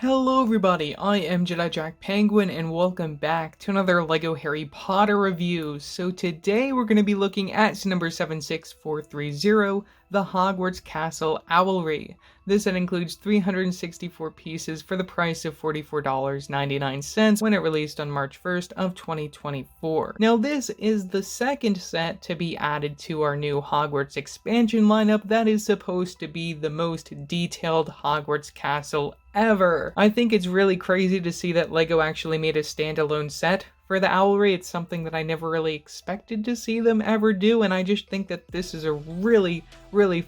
Hello everybody, I am Jedi Jack Penguin and welcome back to another LEGO Harry Potter review. So today we're going to be looking at number 76430, the Hogwarts Castle Owlery. This set includes 364 pieces for the price of $44.99 when it released on March 1st of 2024. Now this is the second set to be added to our new Hogwarts expansion lineup that is supposed to be the most detailed Hogwarts castle ever. I think it's really crazy to see that LEGO actually made a standalone set for the Owlery. It's something that I never really expected to see them ever do, and I just think that this is a really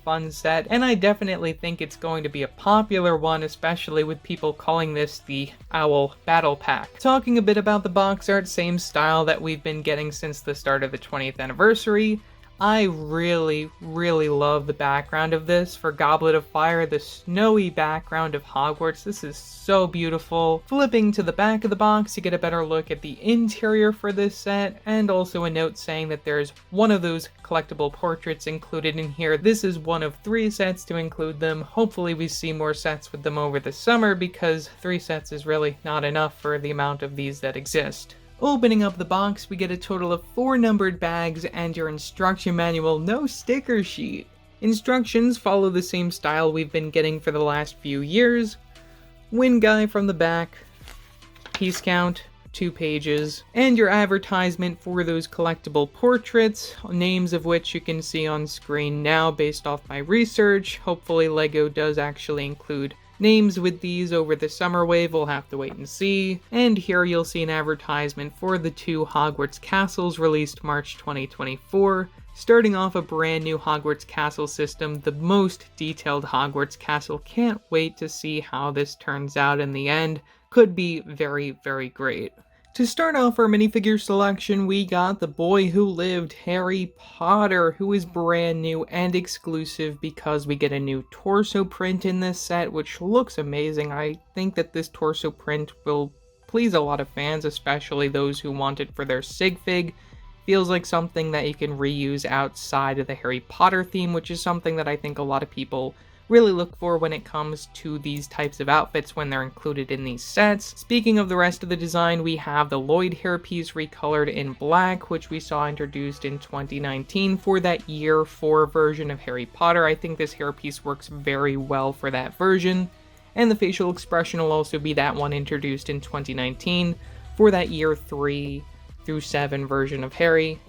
fun set, and I definitely think it's going to be a popular one, especially with people calling this the Owl Battle Pack. Talking a bit about the box art, same style that we've been getting since the start of the 20th anniversary. I really love the background of this. For Goblet of Fire, the snowy background of Hogwarts. This is so beautiful. Flipping to the back of the box, you get a better look at the interior for this set, and also a note saying that there's one of those collectible portraits included in here. This is one of 3 sets to include them. Hopefully we see more sets with them over the summer, because 3 sets is really not enough for the amount of these that exist. Opening up the box, we get a total of 4 numbered bags and your instruction manual, no sticker sheet. Instructions follow the same style we've been getting for the last few years. Win guy from the back, piece count, 2 pages, and your advertisement for those collectible portraits, names of which you can see on screen now based off my research. Hopefully LEGO does actually include names with these over the summer wave. We'll have to wait and see. And here you'll see an advertisement for the 2 Hogwarts castles released March 2024. Starting off a brand new Hogwarts castle system, the most detailed Hogwarts castle. Can't wait to see how this turns out in the end. Could be very great. To start off our minifigure selection, we got The Boy Who Lived, Harry Potter, who is brand new and exclusive because we get a new torso print in this set, which looks amazing. I think that this torso print will please a lot of fans, especially those who want it for their sig fig. Feels like something that you can reuse outside of the Harry Potter theme, which is something that I think a lot of people really look for when it comes to these types of outfits when they're included in these sets. Speaking of the rest of the design, we have the Lloyd hairpiece recolored in black, which we saw introduced in 2019 for that year 4 version of Harry Potter. I think this hairpiece works very well for that version. And the facial expression will also be that one introduced in 2019 for that year 3 through 7 version of Harry,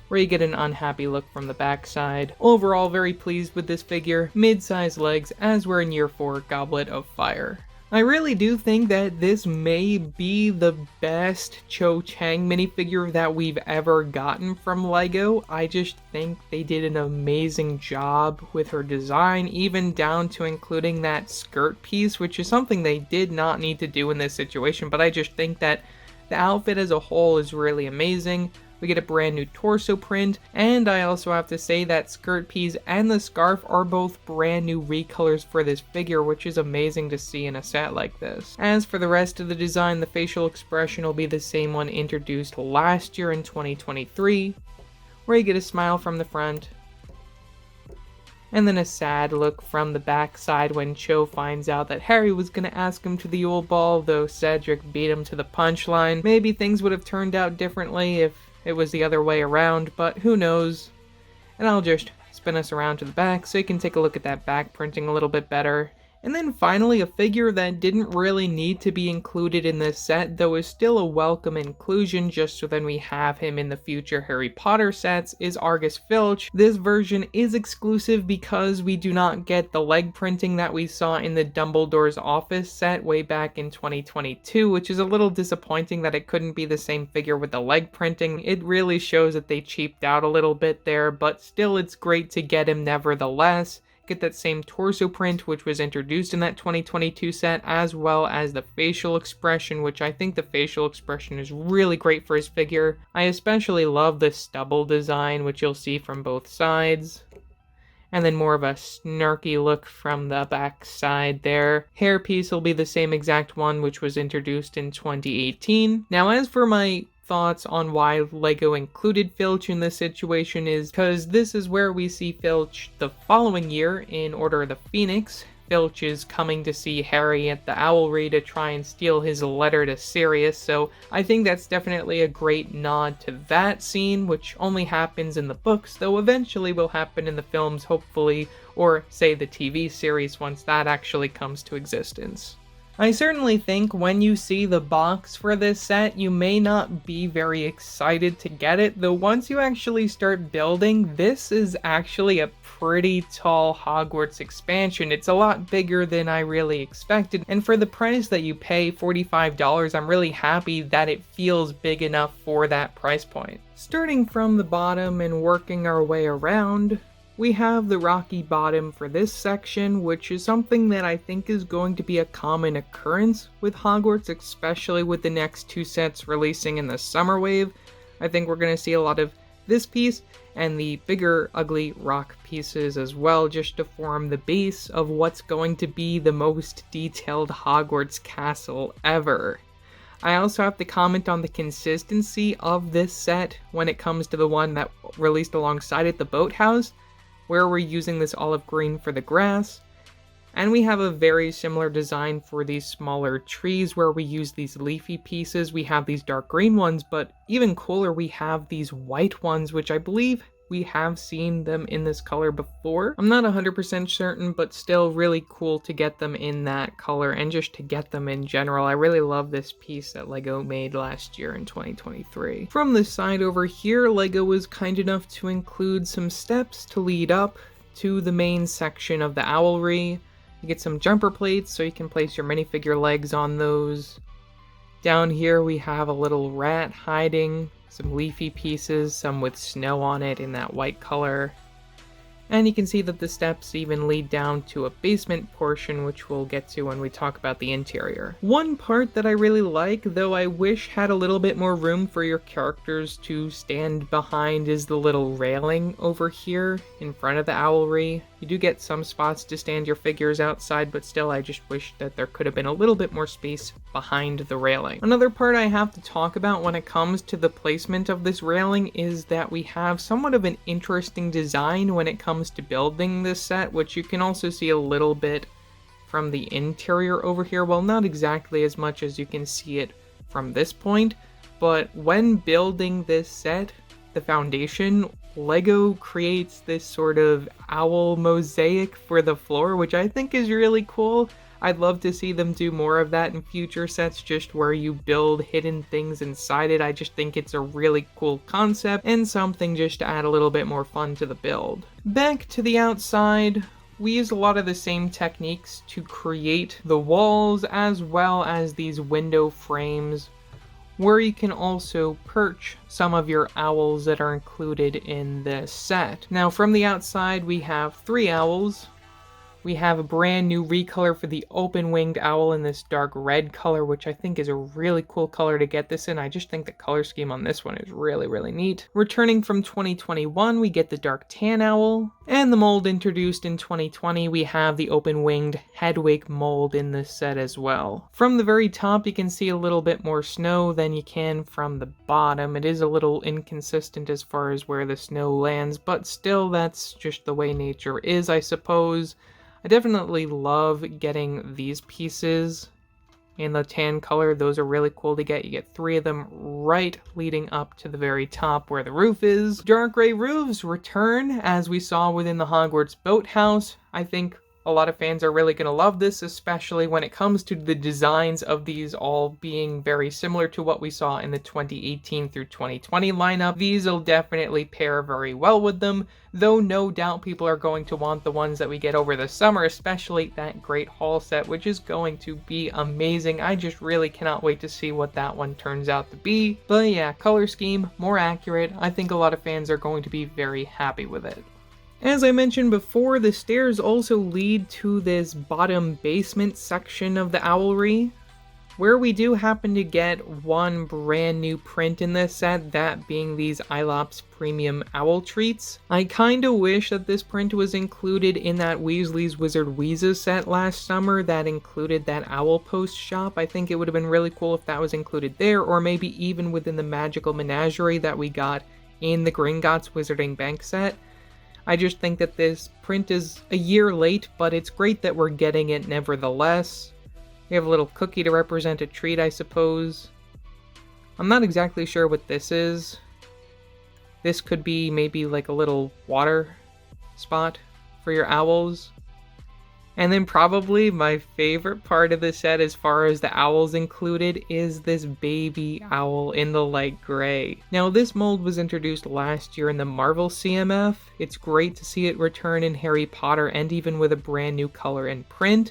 where you get an unhappy look from the backside. Overall, very pleased with this figure. Mid-sized legs, as we're in year 4 Goblet of Fire. I really do think that this may be the best Cho Chang minifigure that we've ever gotten from LEGO. I just think they did an amazing job with her design, even down to including that skirt piece, which is something they did not need to do in this situation, but I just think that the outfit as a whole is really amazing. We get a brand new torso print, and I also have to say that skirt piece and the scarf are both brand new recolors for this figure, which is amazing to see in a set like this. As for the rest of the design, the facial expression will be the same one introduced last year in 2023, where you get a smile from the front, and then a sad look from the backside when Cho finds out that Harry was going to ask him to the Yule Ball, though Cedric beat him to the punchline. Maybe things would have turned out differently if it was the other way around, but who knows. And I'll just spin us around to the back so you can take a look at that back printing a little bit better. And then finally, a figure that didn't really need to be included in this set, though is still a welcome inclusion just so then we have him in the future Harry Potter sets, is Argus Filch. This version is exclusive because we do not get the leg printing that we saw in the Dumbledore's Office set way back in 2022, which is a little disappointing that it couldn't be the same figure with the leg printing. It really shows that they cheaped out a little bit there, but still it's great to get him nevertheless. Get that same torso print which was introduced in that 2022 set, as well as the facial expression, which I think the facial expression is really great for his figure. I especially love the stubble design, which you'll see from both sides. And then more of a snarky look from the back side there. Hairpiece will be the same exact one which was introduced in 2018. Now as for my thoughts on why LEGO included Filch in this situation is because this is where we see Filch the following year in Order of the Phoenix. Filch is coming to see Harry at the Owlery to try and steal his letter to Sirius, so I think that's definitely a great nod to that scene, which only happens in the books, though eventually will happen in the films, hopefully, or say the TV series once that actually comes to existence. I certainly think when you see the box for this set, you may not be very excited to get it, though once you actually start building, this is actually a pretty tall Hogwarts expansion. It's a lot bigger than I really expected, and for the price that you pay, $45, I'm really happy that it feels big enough for that price point. Starting from the bottom and working our way around, we have the rocky bottom for this section, which is something that I think is going to be a common occurrence with Hogwarts, especially with the next two sets releasing in the summer wave. I think we're going to see a lot of this piece and the bigger ugly rock pieces as well, just to form the base of what's going to be the most detailed Hogwarts castle ever. I also have to comment on the consistency of this set when it comes to the one that released alongside it, the boathouse, where we're using this olive green for the grass, and we have a very similar design for these smaller trees where we use these leafy pieces. We have these dark green ones, but even cooler, we have these white ones, which I believe we have seen them in this color before. I'm not 100% certain, but still really cool to get them in that color and just to get them in general. I really love this piece that LEGO made last year in 2023. From the side over here, LEGO was kind enough to include some steps to lead up to the main section of the Owlery. You get some jumper plates so you can place your minifigure legs on those. Down here we have a little rat hiding, some leafy pieces, some with snow on it in that white color. And you can see that the steps even lead down to a basement portion, which we'll get to when we talk about the interior. One part that I really like, though I wish had a little bit more room for your characters to stand behind, is the little railing over here in front of the Owlery. You do get some spots to stand your figures outside, but still I just wish that there could have been a little bit more space behind the railing. Another part I have to talk about when it comes to the placement of this railing is that we have somewhat of an interesting design when it comes to building this set, which you can also see a little bit from the interior over here. Well, not exactly as much as you can see it from this point, but when building this set, the foundation, LEGO creates this sort of owl mosaic for the floor, which I think is really cool. I'd love to see them do more of that in future sets, just where you build hidden things inside it. I just think it's a really cool concept and something just to add a little bit more fun to the build. Back to the outside, we use a lot of the same techniques to create the walls as well as these window frames, where you can also perch some of your owls that are included in this set. Now from the outside we have 3 owls. We have a brand new recolor for the open-winged owl in this dark red color, which I think is a really cool color to get this in. I just think the color scheme on this one is really, really neat. Returning from 2021, we get the dark tan owl. And the mold introduced in 2020, we have the open-winged Hedwig mold in this set as well. From the very top, you can see a little bit more snow than you can from the bottom. It is a little inconsistent as far as where the snow lands, but still that's just the way nature is, I suppose. I definitely love getting these pieces in the tan color. Those are really cool to get. You get 3 of them right leading up to the very top where the roof is. Dark gray roofs return, as we saw within the Hogwarts boathouse. I think a lot of fans are really going to love this, especially when it comes to the designs of these all being very similar to what we saw in the 2018 through 2020 lineup. These will definitely pair very well with them, though no doubt people are going to want the ones that we get over the summer, especially that Great Hall set, which is going to be amazing. I just really cannot wait to see what that one turns out to be. But yeah, color scheme, more accurate. I think a lot of fans are going to be very happy with it. As I mentioned before, the stairs also lead to this bottom basement section of the Owlery, where we do happen to get one brand new print in this set, that being these Ilops Premium Owl Treats. I kinda wish that this print was included in that Weasley's Wizard Weezes set last summer that included that Owl Post shop. I think it would have been really cool if that was included there, or maybe even within the Magical Menagerie that we got in the Gringotts Wizarding Bank set. I just think that this print is a year late, but it's great that we're getting it nevertheless. We have a little cookie to represent a treat, I suppose. I'm not exactly sure what this is. This could be maybe like a little water spot for your owls. And then probably my favorite part of the set as far as the owls included is this baby owl in the light gray. Now this mold was introduced last year in the Marvel CMF. It's great to see it return in Harry Potter and even with a brand new color and print.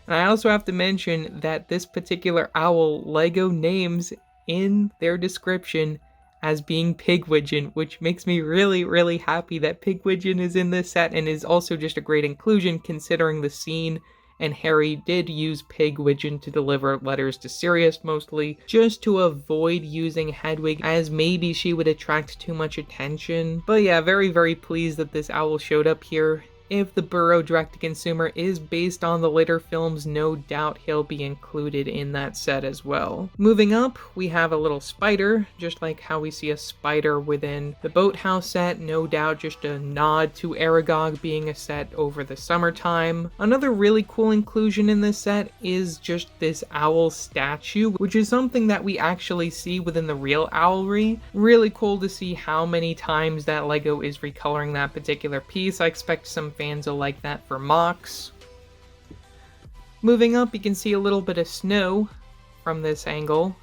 And I also have to mention that this particular owl LEGO names in their description as being Pigwidgeon, which makes me really happy that Pigwidgeon is in this set and is also just a great inclusion considering the scene and Harry did use Pigwidgeon to deliver letters to Sirius mostly, just to avoid using Hedwig as maybe she would attract too much attention. But yeah, very pleased that this owl showed up here. If the Burrow direct-to-consumer is based on the later films, no doubt he'll be included in that set as well. Moving up, we have a little spider, just like how we see a spider within the Boathouse set, no doubt just a nod to Aragog being a set over the summertime. Another really cool inclusion in this set is just this owl statue, which is something that we actually see within the real Owlery. Really cool to see how many times that LEGO is recoloring that particular piece. I expect some fans will like that for Mox. Moving up, you can see a little bit of snow from this angle.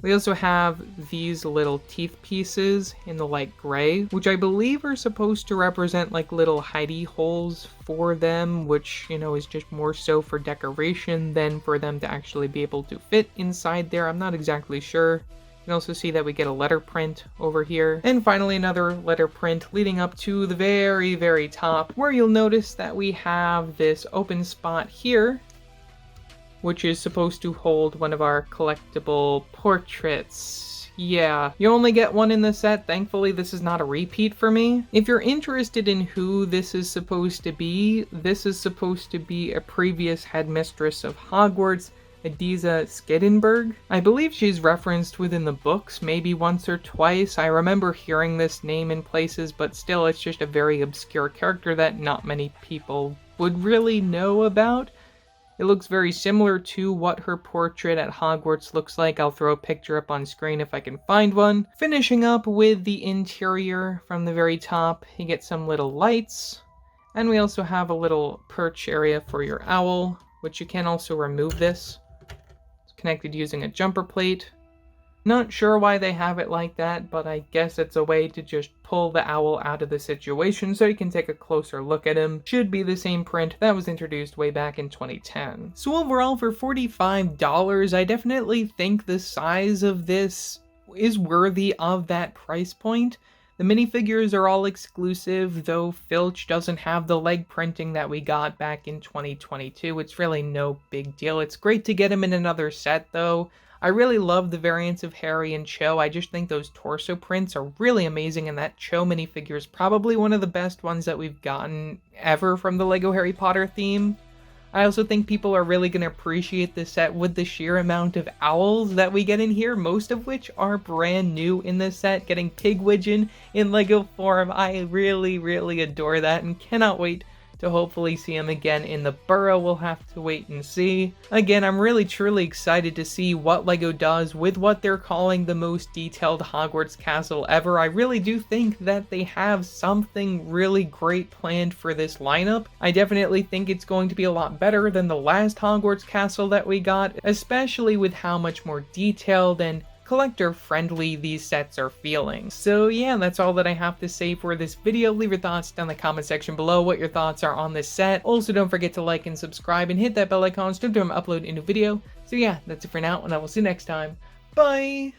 We also have these little teeth pieces in the light gray, which I believe are supposed to represent like little hidey holes for them, which, you know, is just more so for decoration than for them to actually be able to fit inside there. I'm not exactly sure. You can also see that we get a letter print over here. And finally another letter print leading up to the very top, where you'll notice that we have this open spot here, which is supposed to hold one of our collectible portraits. Yeah, you only get one in the set. Thankfully, this is not a repeat for me. If you're interested in who this is supposed to be a previous headmistress of Hogwarts, Adiza Skiddenberg. I believe she's referenced within the books maybe once or twice. I remember hearing this name in places, but still it's just a very obscure character that not many people would really know about. It looks very similar to what her portrait at Hogwarts looks like. I'll throw a picture up on screen if I can find one. Finishing up with the interior from the very top, you get some little lights, and we also have a little perch area for your owl, which you can also remove this. Connected using a jumper plate. Not sure why they have it like that, but I guess it's a way to just pull the owl out of the situation so you can take a closer look at him. Should be the same print that was introduced way back in 2010. So overall, for $45, I definitely think the size of this is worthy of that price point. The minifigures are all exclusive, though Filch doesn't have the leg printing that we got back in 2022. It's really no big deal. It's great to get him in another set, though. I really love the variants of Harry and Cho. I just think those torso prints are really amazing, and that Cho minifigure is probably one of the best ones that we've gotten ever from the LEGO Harry Potter theme. I also think people are really going to appreciate this set with the sheer amount of owls that we get in here, most of which are brand new in this set. Getting Pigwidgeon in LEGO form, I really adore that and cannot wait to hopefully see him again in the Burrow. We'll have to wait and see. Again, I'm really truly excited to see what LEGO does with what they're calling the most detailed Hogwarts castle ever. I really do think that they have something really great planned for this lineup. I definitely think it's going to be a lot better than the last Hogwarts castle that we got, especially with how much more detailed and collector-friendly these sets are feeling. So yeah, that's all that I have to say for this video. Leave your thoughts down in the comment section below what your thoughts are on this set. Also, don't forget to like and subscribe and hit that bell icon so to upload a new video. So yeah, that's it for now, and I will see you next time. Bye!